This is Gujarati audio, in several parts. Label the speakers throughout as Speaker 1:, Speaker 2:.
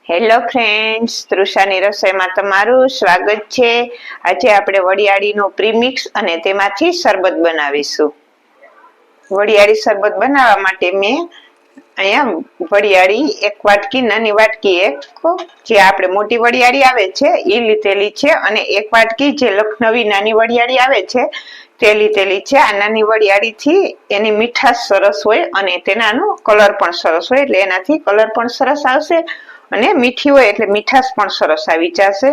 Speaker 1: હેલો ફ્રેન્ડ્સ, તૃષાની રસોઈમાં તમારું સ્વાગત છે। આજે આપણે વરિયાળીનું પ્રીમિક્સ અને તેમાંથી શરબત બનાવીશું। વરિયાળી શરબત બનાવવા માટે મેં અહીંયા વરિયાળી એક વાટકી, નાની વાટકી એક, જે આપણે મોટી વરિયાળી આવે છે એ લીધેલી છે, અને એક વાટકી જે લખનવી નાની વરિયાળી આવે છે તે લીધેલી છે। આ નાની વરિયાળીથી એની મીઠાશ સરસ હોય અને તેનાનો કલર પણ સરસ હોય, એટલે એનાથી કલર પણ સરસ આવશે અને મીઠી હોય એટલે મીઠાશ પણ સરસ આવી જશે।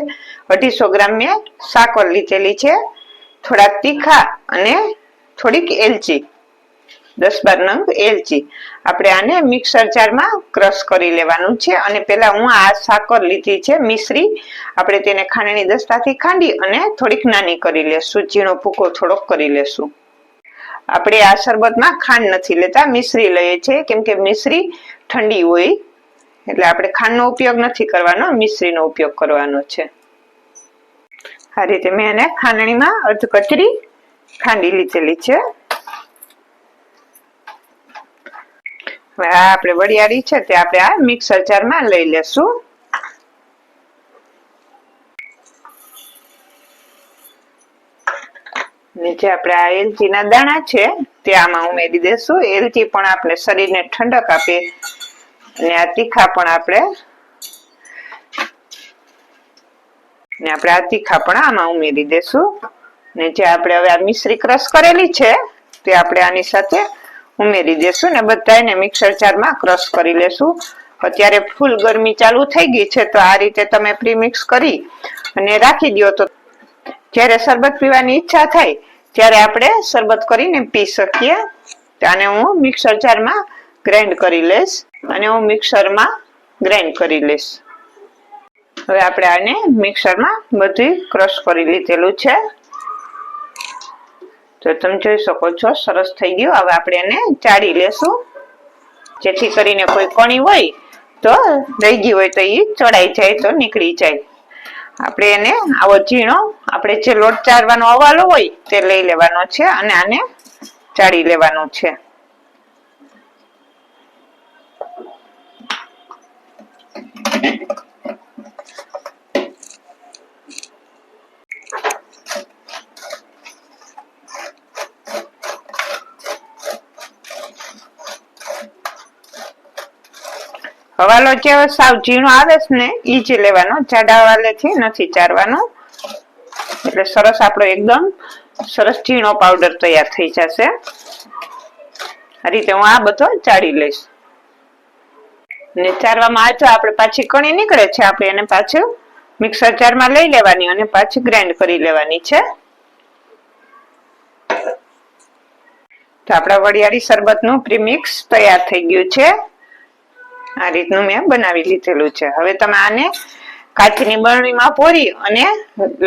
Speaker 1: 250 ગ્રામ મેં સાકર લીધેલી છે, થોડાક તીખા અને થોડીક એલચી, 10-12 નંગ એલચી। આપણે આને મિક્સર જારમાં ક્રશ કરી લેવાનું છે, અને પહેલા હું આ સાકર લીધી છે મિશ્રી, આપણે તેને ખાંડણી દસ્તાથી ખાંડી અને થોડીક નાની કરી લેશું, ઝીણો ભૂકો થોડોક કરી લેશું। આપણે આ શરબતમાં ખાંડ નથી લેતા, મિશ્રી લઈએ છીએ, કેમ કે મિશ્રી ઠંડી હોય એટલે આપણે ખાંડનો ઉપયોગ નથી કરવાનો, મિશ્રીનો ઉપયોગ કરવાનો છે। આ રીતે મેં એને ખાંડણીમાં અધકચરી ખાંડી લીધેલી છે। હવે આ આપણે વરિયાળી છે તે આપણે આ મિક્સર જારમાં લઈ લેશું। નીચે આપણે આ એલચીના દાણા છે તે આમાં ઉમેરી દેશું। એલચી પણ આપણે શરીરને ઠંડક આપે અને આ તીખા પણ આપણે આ તીખા પણ આમાં ઉમેરી દેશું। ને જે આપણે હવે આ મિશ્રી ક્રશ કરેલી છે તે આપણે આની સાથે ઉમેરી દેશું ને બધાને મિક્સર જારમાં ક્રશ કરી લેશું। અત્યારે ફૂલ ગરમી ચાલુ થઈ ગઈ છે, તો આ રીતે તમે પ્રીમિક્સ કરી અને રાખી દો, તો જ્યારે શરબત પીવાની ઈચ્છા થાય ત્યારે આપણે શરબત કરીને પી શકીએ। આને હું મિક્સર જારમાં ગ્રાઇન્ડ કરી લઈશ, અને હું મિક્સરમાં ગ્રાઇન્ડ કરી લઈશ। હવે આપણે આને મિક્સરમાં બધું ક્રશ કરી લીધેલું છે, તો તમે જોઈ શકો છો સરસ થઈ ગયું। હવે આપણે એને ચાળી લેશું, જેથી કરીને કોઈ કણી હોય તો રહી ગઈ હોય તો એ ચડાઈ જાય, તો નીકળી જાય। આપણે એને આવો ઝીણો, આપણે જે લોટ ચાળવાનો અવાલો હોય તે લઈ લેવાનો છે અને આને ચાળી લેવાનો છે। હવાલો જે સાવ ઝીણો આવે છે ને ઈ જ લેવાનો, જાડા હવાલેથી નથી ચારવાનો, એટલે સરસ આપણો એકદમ સરસ ઝીણો પાવડર તૈયાર થઈ જશે। આ રીતે હું આ બધો ચાળી લઈશ, ને ચારવામાં આ જો આપણે પાછી કણી નીકળે છે, આપણે એને પાછું મિક્સર જારમાં લઈ લેવાની અને પાછી ગ્રાઇન્ડ કરી લેવાની છે। તો આપણા વરિયાળી શરબતનું પ્રીમિક્સ તૈયાર થઈ ગયું છે। આ રીતનું મેં બનાવી લીધેલું છે। હવે તમે આને કાચની બરણીમાં પોરી અને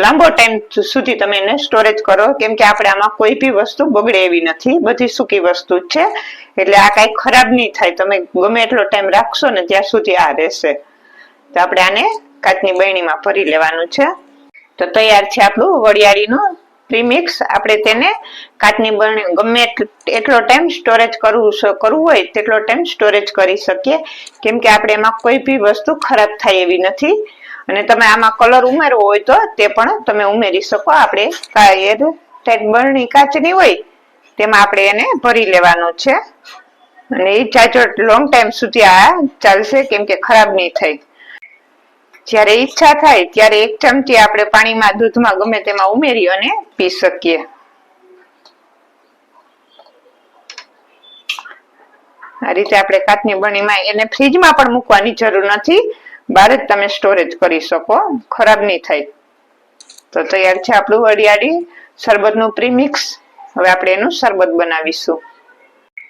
Speaker 1: લાંબો ટાઈમ સુધી તમે એને સ્ટોરેજ કરો, કેમ કે આપણે આમાં કોઈ બી વસ્તુ બગડે એવી નથી, બધી સૂકી વસ્તુ જ છે, એટલે આ કાંઈ ખરાબ નહીં થાય, તમે ગમે એટલો ટાઈમ રાખશો ને ત્યાં સુધી આ રહેશે। તો આપણે આને કાચની બરણીમાં ભરી લેવાનું છે। તો તૈયાર છે આપણું વરિયાળીનું પ્રીમિક્સ। આપણે તેને કાચની બરણી ગમે એટલો ટાઈમ સ્ટોરેજ કરવું હોય તેટલો ટાઈમ સ્ટોરેજ કરી શકીએ, કેમ કે આપણે એમાં કોઈ બી વસ્તુ ખરાબ થાય એવી નથી। અને તમે આમાં કલર ઉમેરવો હોય તો તે પણ તમે ઉમેરી શકો। આપણે બરણી કાચની હોય તેમાં આપણે એને ભરી લેવાનું છે, અને એ ચાચો લોંગ ટાઈમ સુધી આ ચાલશે, કેમ કે ખરાબ નહીં થાય। જ્યારે ઈચ્છા થાય ત્યારે 1 ચમચી આપણે પાણીમાં, દૂધમાં, ગમે તેમાં ઉમેરી અને પી શકીએ। આ રીતે આપણે કાચની બરણીમાં, એને ફ્રીજમાં પણ મૂકવાની જરૂર નથી, બહાર જ તમે સ્ટોરેજ કરી શકો, ખરાબ નહીં થાય। તો તૈયાર છે આપણું વરિયાળી શરબતનું પ્રીમિક્સ। હવે આપણે એનું શરબત બનાવીશું।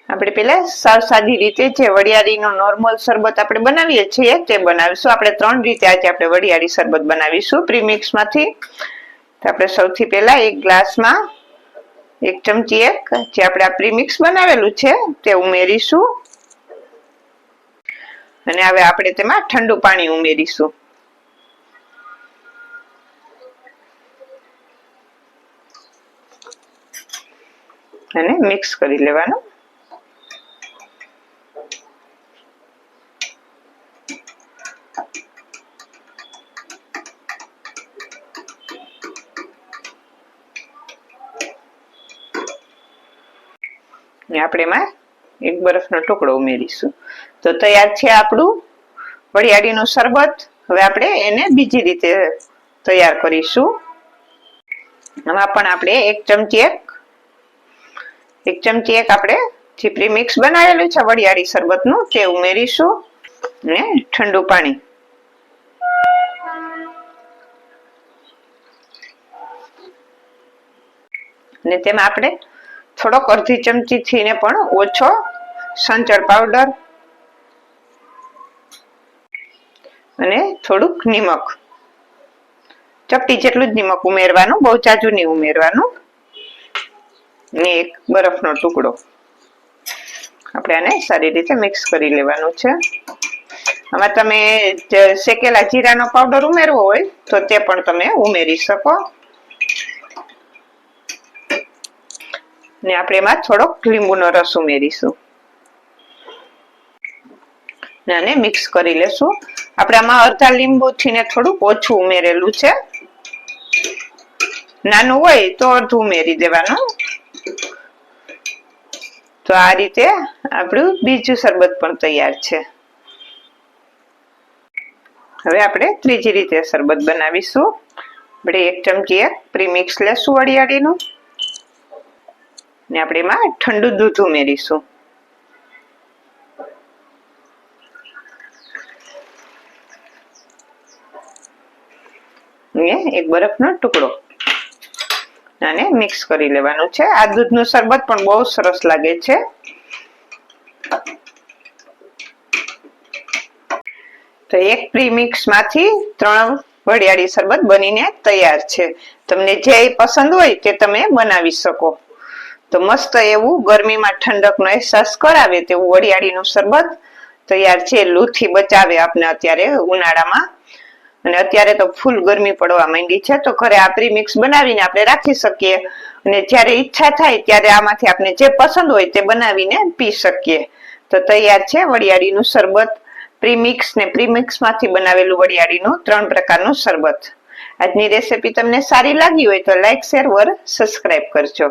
Speaker 1: આપણે પહેલા સાવ સાદી રીતે જે વરિયાળીનું નોર્મલ શરબત આપણે બનાવીએ છીએ તે બનાવીશું। આપણે 3 રીતે આજે આપણે વરિયાળી શરબત બનાવીશું પ્રીમિક્સમાંથી। તો આપણે સૌથી પહેલા એક ગ્લાસમાં 1 ચમચી જે આપણે આ પ્રીમિક્સ બનાવેલું છે તે ઉમેરીશું, અને હવે આપણે તેમાં ઠંડુ પાણી ઉમેરીશું। અને મિક્સ કરી લેવાનું। ને આપણે એમાં એક બરફનો ટુકડો ઉમેરીશું. તો તૈયાર છે આપણું વરિયાળીનું શરબત. હવે આપણે એને બીજી રીતે તૈયાર કરીશું. આમાં પણ આપણે એક ચમચી આપણે જે પ્રીમિક્સ બનાવેલું છે વરિયાળી શરબતનું તે ઉમેરીશું ને ઠંડુ પાણી. ને તેમાં આપણે થોડોક અડધી ચમચી થી ને પણ ઓછો સંચળ પાવડર અને થોડુંક નિમક, ચપટી જેટલું જ નિમક ઉમેરવાનું, બહુ જાજુ નહીં ઉમેરવાનું. ને એક બરફનો ટુકડો. આપણે આને સારી રીતે મિક્સ કરી લેવાનું છે. આમાં તમે શેકેલા જીરાનો પાવડર ઉમેરવો હોય તો તે પણ તમે ઉમેરી શકો. ને આપણે એમાં થોડોક લીંબુનો રસ ઉમેરીશું ને આને મિક્સ કરી લેશું. આપણે આમાં અડધા લીંબુ થી ને થોડુંક ઓછું ઉમેરેલું છે. નાનું હોય તો અડધું ઉમેરી દેવાનું. તો આ રીતે આપણું બીજું શરબત પણ તૈયાર છે. હવે આપણે ત્રીજી રીતે શરબત બનાવીશું. આપણે એક ચમચી પ્રીમિક્સ લેશું વરિયાળીનું ને આપણે એમાં ઠંડુ દૂધ ઉમેરીશું. એક બરફનો ટુકડો. આને મિક્સ કરી લેવાનું છે. આ દૂધનું શરબત પણ બહુ સરસ લાગે છે. તો એક પ્રીમિક્સ માંથી 3 વરિયાળી શરબત બનીને તૈયાર છે. તમને જે પસંદ હોય તે તમે બનાવી શકો. તો મસ્ત એવું ગરમીમાં ઠંડકનો અહેસાસ કરાવે તેવું વરિયાળીનું શરબત તૈયાર છે. લૂથી બચાવે આપને અત્યારે ઉનાળામાં. અને અત્યારે તો ફૂલ ગરમી પડવા માંડી છે. તો ઘરે આ પ્રીમિક્સ બનાવીને આપણે રાખી શકીએ અને જ્યારે ઈચ્છા થાય ત્યારે આમાંથી આપણે જે પસંદ હોય તે બનાવીને પી શકીએ. તો તૈયાર છે વરિયાળીનું શરબત. પ્રીમિક્સ ને પ્રીમિક્સ માંથી બનાવેલું વરિયાળીનું 3 પ્રકારનું શરબત. આજની રેસીપી તમને સારી લાગી હોય તો લાઈક, શેર, સબસ્ક્રાઇબ કરજો.